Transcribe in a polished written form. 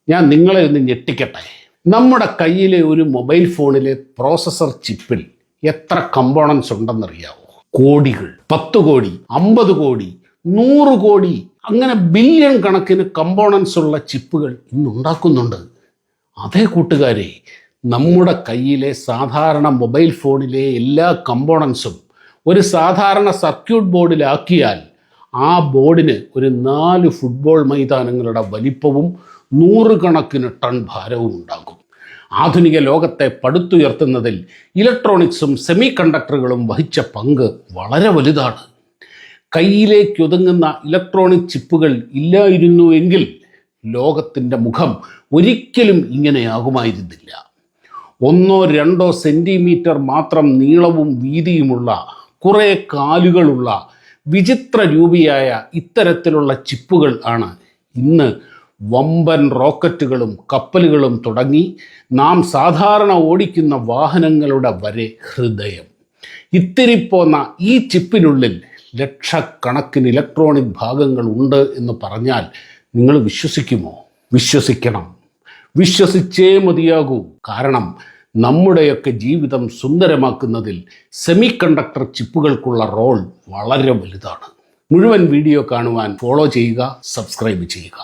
ഞാൻ നിങ്ങളെ ഒന്ന് ഞെട്ടിക്കട്ടെ. നമ്മുടെ കയ്യിലെ ഒരു മൊബൈൽ ഫോണിലെ പ്രോസസർ ചിപ്പിൽ എത്ര കമ്പോണൻസ് ഉണ്ടെന്നറിയാവോ? കോടികൾ. 10 കോടി, 50 കോടി, 100 കോടി, അങ്ങനെ ബില്യൺ കണക്കിന് കമ്പോണൻസ് ഉള്ള ചിപ്പുകൾ ഇന്ന് ഉണ്ടാക്കുന്നുണ്ട്. അതേ കൂട്ടുകാരെ, നമ്മുടെ കയ്യിലെ സാധാരണ മൊബൈൽ ഫോണിലെ എല്ലാ കമ്പോണൻസും ഒരു സാധാരണ സർക്യൂട്ട് ബോർഡിലാക്കിയാൽ ആ ബോർഡിന് ഒരു 4 ഫുട്ബോൾ മൈതാനങ്ങളുടെ വലിപ്പവും 100 കണക്കിന് ടൺ ഭാരവും ഉണ്ടാകും. ആധുനിക ലോകത്തെ പടുത്തുയർത്തുന്നതിൽ ഇലക്ട്രോണിക്സും സെമി കണ്ടക്ടറുകളും വഹിച്ച പങ്ക് വളരെ വലുതാണ്. കയ്യിലേക്കൊതുങ്ങുന്ന ഇലക്ട്രോണിക് ചിപ്പുകൾ ഇല്ലായിരുന്നു എങ്കിൽ ലോകത്തിൻ്റെ മുഖം ഒരിക്കലും ഇങ്ങനെയാകുമായിരുന്നില്ല. 1-2 സെൻറ്റിമീറ്റർ മാത്രം നീളവും വീതിയുമുള്ള കുറേ കാലുകളുള്ള വിചിത്ര രൂപിയായ ഇത്തരത്തിലുള്ള ചിപ്പുകൾ ആണ് ഇന്ന് വമ്പൻ റോക്കറ്റുകളും കപ്പലുകളും തുടങ്ങി നാം സാധാരണ ഓടിക്കുന്ന വാഹനങ്ങളുടെ വരെ ഹൃദയം. ഇത്തിരിപ്പോന്ന ഈ ചിപ്പിനുള്ളിൽ ലക്ഷക്കണക്കിന് ഇലക്ട്രോണിക് ഭാഗങ്ങൾ ഉണ്ട് എന്ന് പറഞ്ഞാൽ നിങ്ങൾ വിശ്വസിക്കുമോ? വിശ്വസിക്കണം, വിശ്വസിച്ചേ മതിയാകൂ. കാരണം നമ്മുടെയൊക്കെ ജീവിതം സുന്ദരമാക്കുന്നതിൽ സെമി കണ്ടക്ടർ ചിപ്പുകൾക്കുള്ള റോൾ വളരെ വലുതാണ്. മുഴുവൻ വീഡിയോ കാണുവാൻ ഫോളോ ചെയ്യുക, സബ്സ്ക്രൈബ് ചെയ്യുക.